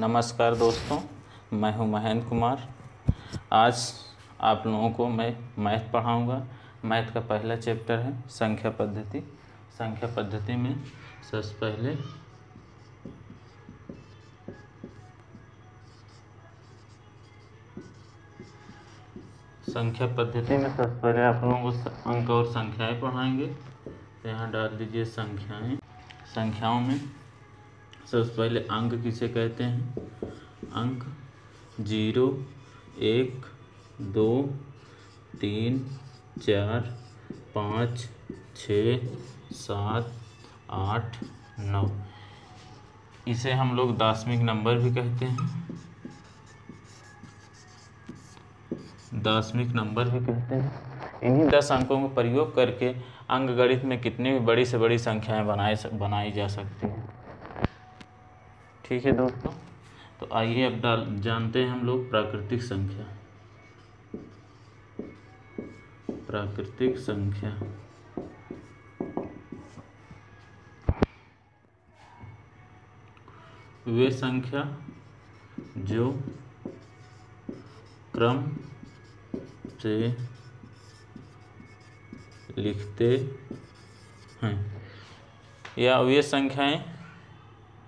नमस्कार दोस्तों, मैं हूं महेंद्र कुमार। आज आप लोगों को मैं मैथ पढ़ाऊंगा। मैथ का पहला चैप्टर है संख्या पद्धति। संख्या पद्धति में सबसे पहले आप लोगों को अंक और संख्याएं पढ़ाएंगे। तो यहाँ डाल दीजिए संख्याएं। संख्याओं में सबसे पहले अंक किसे कहते हैं? अंक 0, 1, 2, 3, 4, 5, 6, 7, 8, 9। इसे हम लोग दशमिक नंबर भी कहते हैं। इन्हीं 10 अंकों का प्रयोग करके अंकगणित में कितनी भी बड़ी से बड़ी संख्याएं बनाई जा सकती हैं। ठीक है दोस्तों, तो आइए अब जानते हैं हम लोग प्राकृतिक संख्या। प्राकृतिक संख्या वे संख्या जो क्रम से लिखते हैं, या वे संख्याएं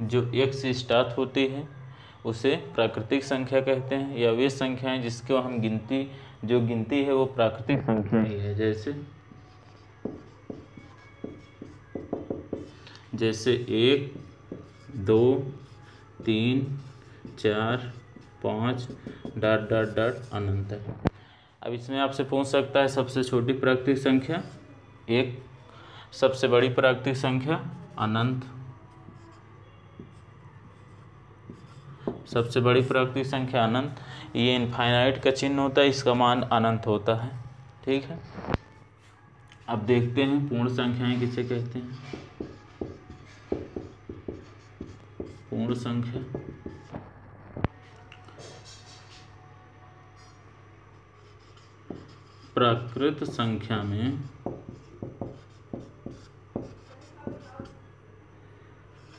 जो एक से स्टार्ट होती है उसे प्राकृतिक संख्या कहते हैं, या वे संख्याएं जिसको हम गिनती है वो प्राकृतिक संख्या ही है। जैसे 1, 2, 3, 4, 5 ... अनंत तक। अब इसमें आपसे पूछ सकता है सबसे छोटी प्राकृतिक संख्या 1, सबसे बड़ी प्राकृतिक संख्या अनंत। सबसे बड़ी प्राकृतिक संख्या अनंत, ये इनफाइनाइट का चिन्ह होता है, इसका मान अनंत होता है। ठीक है, अब देखते हैं पूर्ण संख्याएं किसे कहते हैं। पूर्ण संख्या प्राकृत संख्या में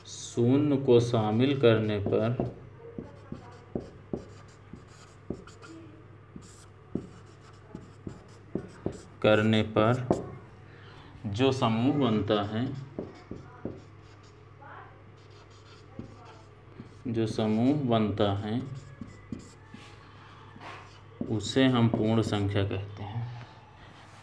शून्य को शामिल करने पर जो समूह बनता है उसे हम पूर्ण संख्या कहते हैं।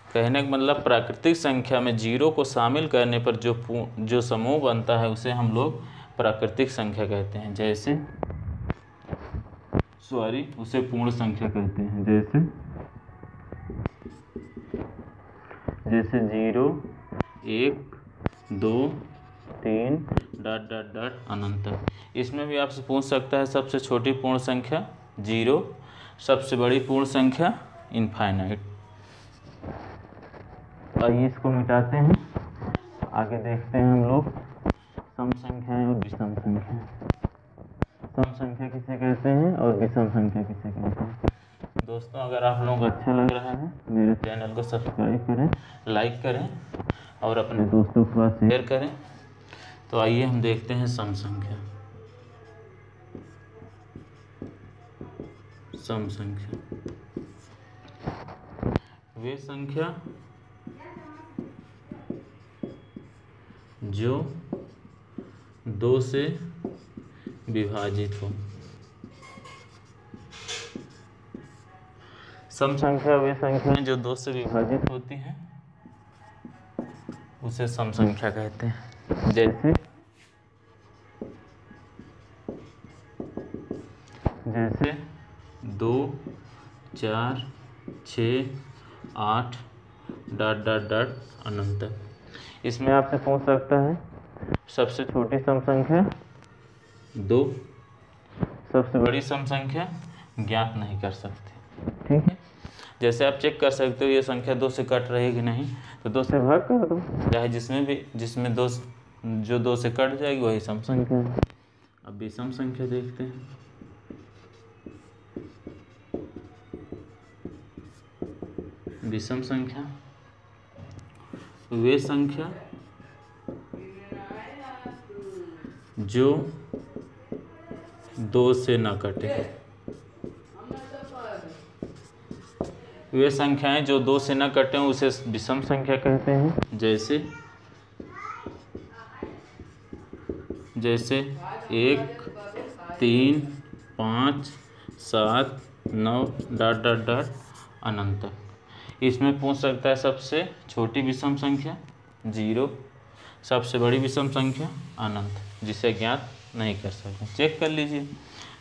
कहने का मतलब प्राकृतिक संख्या में 0 को शामिल करने पर जो समूह बनता है उसे हम लोग प्राकृतिक संख्या कहते हैं। उसे पूर्ण संख्या कहते हैं। जैसे 0, 1, 2, 3 ... अनंत तक। इसमें भी आपसे पूछ सकता है सबसे छोटी पूर्ण संख्या 0, सबसे बड़ी पूर्ण संख्या इनफाइनाइट। आइए इसको मिटाते हैं, आगे देखते हैं हम लोग सम संख्याएं और विषम संख्या। सम संख्या किसे कहते हैं और विषम संख्या किसे कहते हैं? दोस्तों, अगर आप लोगों को अच्छा लग रहा है मेरे चैनल को सब्सक्राइब करें, लाइक करें और अपने दोस्तों के पास शेयर करें। तो आइए हम देखते हैं सम संख्या। सम संख्या वे संख्या जो 2 से विभाजित हो। सम संख्या वे संख्याएं जो 2 से विभाजित होती हैं उसे सम संख्या कहते हैं। जैसे 2, 4, 6, 8 ... अनंत तक। इसमें आपसे पूछ सकता है सबसे छोटी सम संख्या 2, सबसे बड़ी सम संख्या ज्ञात नहीं कर सकते। ठीक है, जैसे आप चेक कर सकते हो ये संख्या 2 से कट रही कि नहीं, तो 2 से भाग कर दो, चाहे जिसमें 2 से कट जाएगी वही सम संख्या है। अब विषम संख्या देखते हैं। विषम संख्या वे संख्या जो 2 से न कटे। वे संख्याएं जो 2 से न कटें उसे विषम संख्या कहते हैं। जैसे 1, 3, 5, 7, 9 ... अनंत तक। इसमें पूछ सकता है सबसे छोटी विषम संख्या 0, सबसे बड़ी विषम संख्या अनंत, जिसे ज्ञात नहीं कर सकते। चेक कर लीजिए,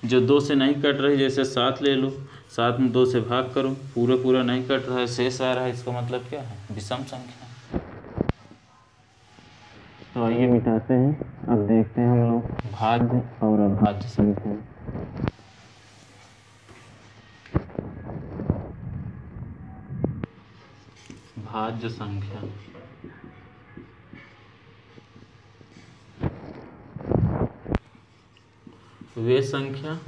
जो 2 से नहीं कट रही, जैसे 7 ले लो, 7 में 2 से भाग करो, पूरा नहीं कट रहा है, शेष आ रहा है, इसका मतलब क्या है? विषम संख्या। तो आइए मिटाते हैं। अब देखते हैं हम लोग भाज्य और अभाज्य संख्या। भाज्य संख्या वे संख्या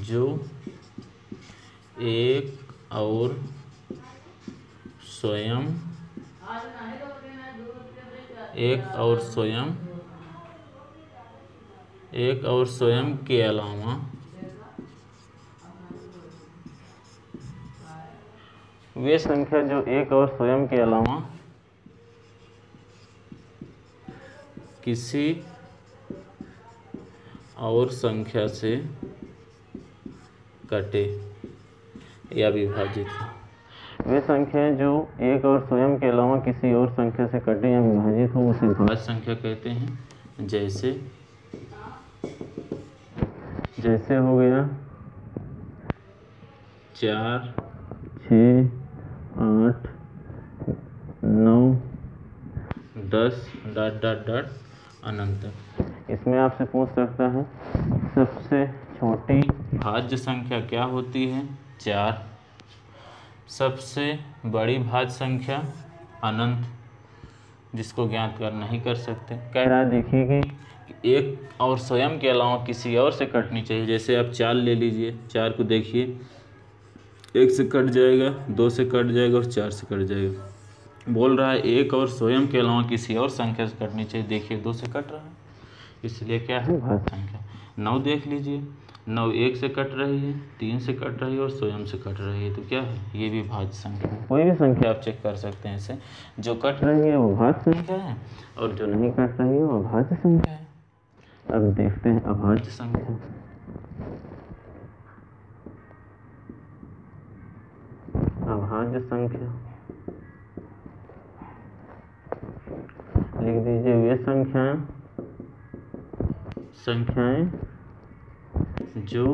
जो एक और स्वयं के अलावा वे संख्या जो एक और स्वयं के अलावा किसी और संख्या से कटे या विभाजित है। वे संख्याएं जो एक और स्वयं के अलावा किसी और संख्या से कटे या विभाजित हो उसे भाज्य संख्या कहते हैं। जैसे हो गया 4, 6, 8, 9, 10 ... अनंत तक। इसमें आपसे पूछ सकता है सबसे छोटी भाज्य संख्या क्या होती है? 4। सबसे बड़ी भाज्य संख्या अनंत, जिसको ज्ञात कर नहीं कर सकते। कह रहा है देखिए कि एक और स्वयं के अलावा किसी और से कटनी चाहिए। जैसे आप 4 ले लीजिए, 4 को देखिए, 1 से कट जाएगा, 2 से कट जाएगा और 4 से कट जाएगा। बोल रहा है एक और स्वयं के अलावा किसी और संख्या से कटनी चाहिए। देखिए 2 से कट रहा है, इसलिए क्या है? भाज्य संख्या। 9 देख लीजिए, 9 1 से कट रही है, 3 से कट रही है और स्वयं से कट रही है, तो क्या है? ये भी भाज्य संख्या है। कोई भी संख्या आप चेक कर सकते हैं इसे, जो कट रही है वो भाज्य संख्या है और जो नहीं कट रही है वो अभाज्य संख्या है। अब देखते हैं अभाज्य संख्या। अभाज्य संख्या लिख दीजिए, वे संख्याएं जो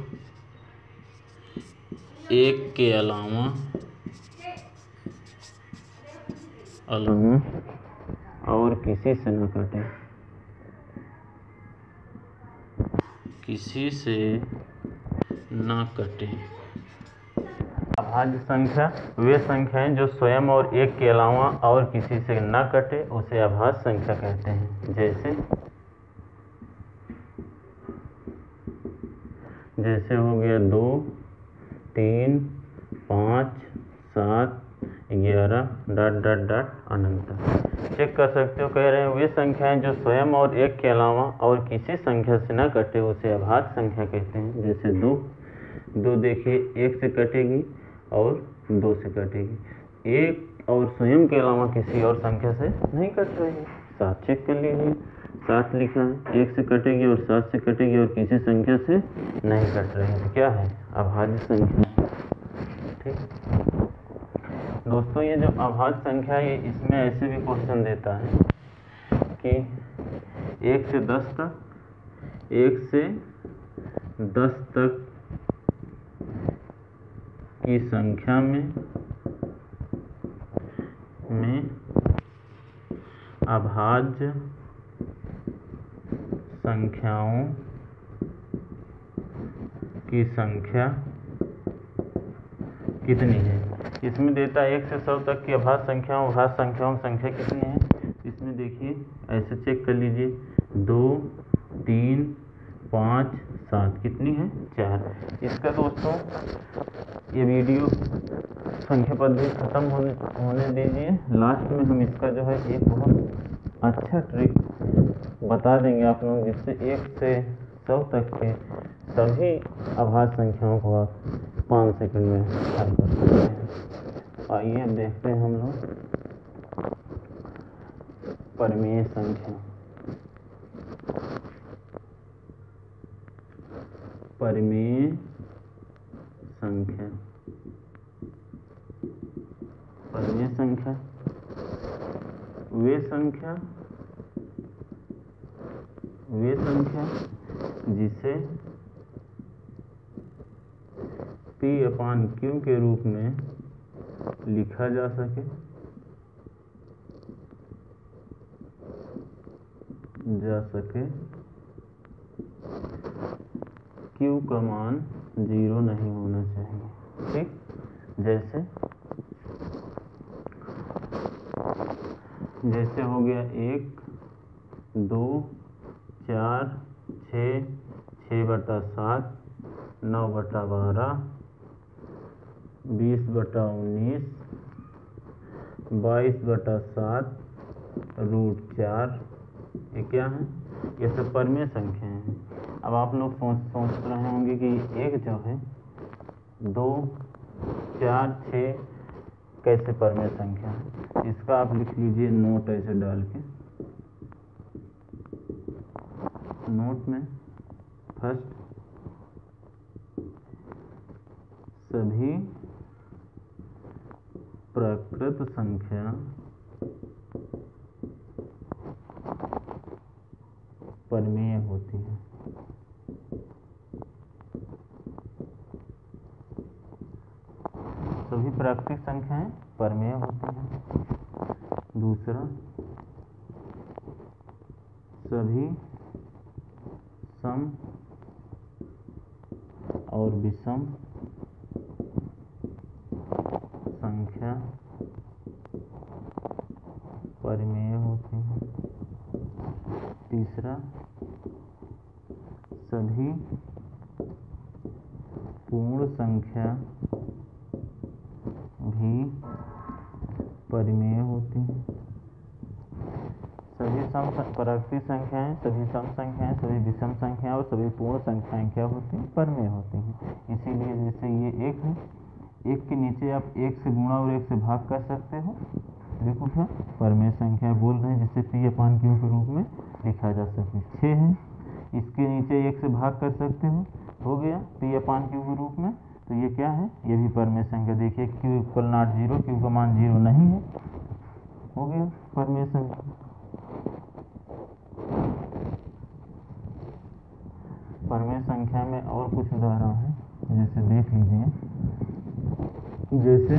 स्वयं और एक के अलावा और किसी से न कटे। अभाज्य संख्या वे संख्याएं जो स्वयं और एक के अलावा और किसी से न कटे उसे अभाज्य संख्या कहते हैं। जैसे हो गया 2, 3, 5, 7, 11 ... अनंत। चेक कर सकते हो, कह रहे हैं वे संख्याएं जो स्वयं और एक के अलावा और किसी संख्या से न कटे उसे अभाज्य संख्या कहते हैं। जैसे 2 देखिए, 1 से कटेगी और 2 से कटेगी, एक और स्वयं के अलावा किसी और संख्या से नहीं कट रही है। 7 चेक कर लीजिए, 7 लिखा है, 1 से कटेगी और 7 से कटेगी और किसी संख्या से नहीं कट रही है, तो क्या है? अभाज्य संख्या। ठीक दोस्तों, ये जो अभाज्य संख्या है, इसमें ऐसे भी क्वेश्चन देता है कि 1 से 10 तक की संख्या में अभाज्य संख्याओं की संख्या कितनी है? इसमें देता है 1 से 100 तक की अभाज्य संख्याओं की संख्या कितनी है। इसमें देखिए ऐसे चेक कर लीजिए, 2, 3, 5, 7, कितनी है 4। इसका दोस्तों ये वीडियो संख्या पद्धति खत्म होने दीजिए। लास्ट में हम इसका जो है एक बहुत अच्छा ट्रिक बता देंगे आप लोग, जिससे 1 से 100 तक के सभी अभाज्य संख्याओं को आप 5 सेकंड में हल कर सकते हैं। आइए अब देखते हैं हम लोग परिमेय संख्या। परिमेय संख्या, परिमेय संख्या वे संख्या जिसे P/Q के रूप में लिखा जा सके, Q का मान 0 नहीं होना चाहिए। ठीक, जैसे हो गया 1, 2, 4, 6, 6/7, 9/12, 20/19, 22/7, √4। ये क्या है? ये सब परिमेय संख्या हैं। अब आप लोग सोच रहे होंगे कि एक जो है 2, 4, 6 कैसे परिमेय संख्या है। इसका आप लिख लीजिए नोट ऐसे डाल के। नोट में फर्स्ट सभी प्राकृत संख्या परिमेय होती है। सभी प्राकृतिक संख्याएं परिमेय होती हैं। दूसरा, सभी सम और विषम संख्या परिमेय होती है। तीसरा, सभी पूर्ण संख्या भी परिमेय होती हैं। सभी सम प्राकृतिक संख्याएं, सभी सम संख्याएं, सभी विषम संख्याएं और सभी पूर्ण संख्याएं क्या होती हैं? परिमेय होती हैं। इसीलिए जैसे ये 1 है, 1 के नीचे आप 1 से गुणा और 1 से भाग कर सकते हो। देखो क्या परिमेय संख्या बोल रहे हैं, जिससे P/Q के रूप में लिखा जा सके। 6 है, इसके नीचे 1 से भाग कर सकते हो गया P/Q के रूप में। तो ये क्या है? ये भी परिमेय संख्या। देखिए Q = 0, Q का मान 0 नहीं है, हो गया परिमेय संख्या। परिमेय संख्या में और कुछ उदाहरण है, जैसे देख लीजिए। जैसे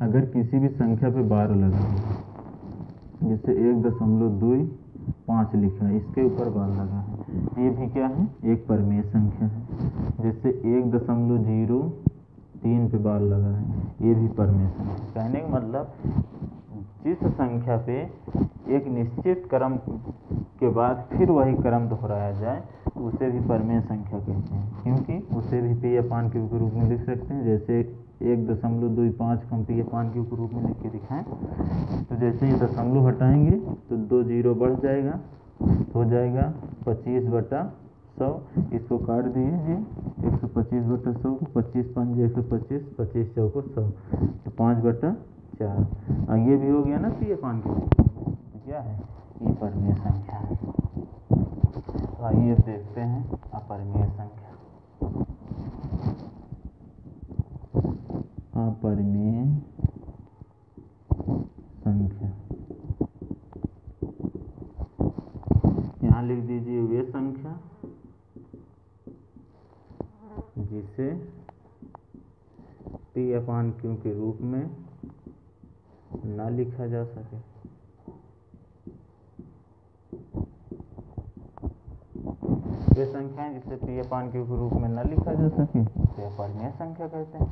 अगर किसी भी संख्या पे 12 लगा है, जैसे 1.25 लिखा है, इसके ऊपर 12 लगा है, ये भी क्या है? एक परिमेय संख्या है। जैसे 1.03 पे 12 लगा है, ये भी परिमेय संख्या। कहने का मतलब जिस संख्या पे एक निश्चित क्रम के बाद फिर वही क्रम दोहराया जाए, उसे भी परिमेय संख्या कहते हैं, क्योंकि उसे भी P/Q के रूप में लिख सकते हैं। जैसे 1.25 को हम P/Q के रूप में लिख के दिखाएं, तो जैसे ही दशमलव हटाएंगे तो 2 0 बढ़ जाएगा, हो जाएगा 25/100। इसको काट दीजिए, 125/100 को 25 5 125, 25 चौको 100, तो 5/4। ये भी हो गया ना P/Q। तो क्या है? ये परिमेय संख्या है। आइए देखते हैं अपरिमेय संख्या। अपरिमेय संख्या, यहाँ लिख दीजिए वे संख्या जिसे P/Q के रूप में न लिखा जा सके। वे संख्याएं जिसे P/Q के रूप में न लिखा जा सके उसे अपरिमेय संख्या कहते हैं।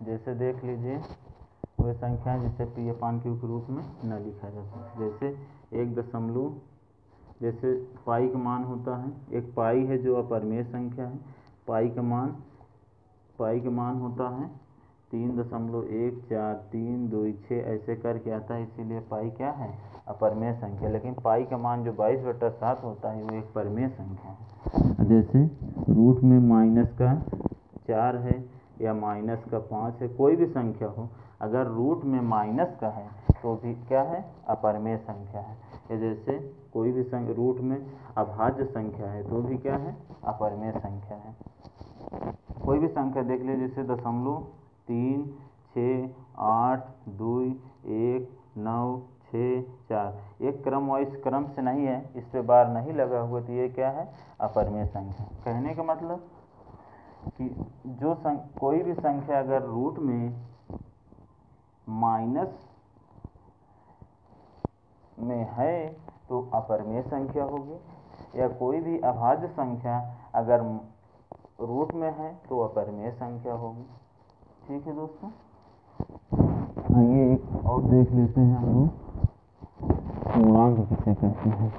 जैसे देख लीजिए वे संख्याएं जिसे पी अपान क्यू के रूप में न लिखा जा सके। जैसे 1 जैसे पाई का मान होता है, एक पाई है जो अपरिमेय संख्या है, पाई का मान होता है 3.14326 ऐसे करके आता है, इसीलिए पाई क्या है, अपरिमेय संख्या। लेकिन पाई का मान जो 22/7 होता है वो एक परिमेय संख्या है। जैसे रूट में -4 है या -5 है, कोई भी संख्या हो, अगर रूट में माइनस का है तो भी क्या है, अपरिमेय संख्या है। जैसे कोई भी रूट में अभाज्य संख्या है तो भी क्या है, अपरिमेय संख्या है। कोई भी संख्या देख लीजिए, जैसे 0.3682196 एक क्रम वाइज क्रम से नहीं है, इस पे बार नहीं लगा हुआ, तो ये क्या है, अपरिमेय संख्या। कहने का मतलब कि जो कोई भी संख्या अगर रूट में माइनस में है तो अपरिमेय संख्या होगी, या कोई भी अभाज्य संख्या अगर रूट में है तो अपरिमेय संख्या होगी। ठीक है दोस्तों, आइए एक और देख लेते हैं हम लोग, पूर्णांक किसे कहते हैं।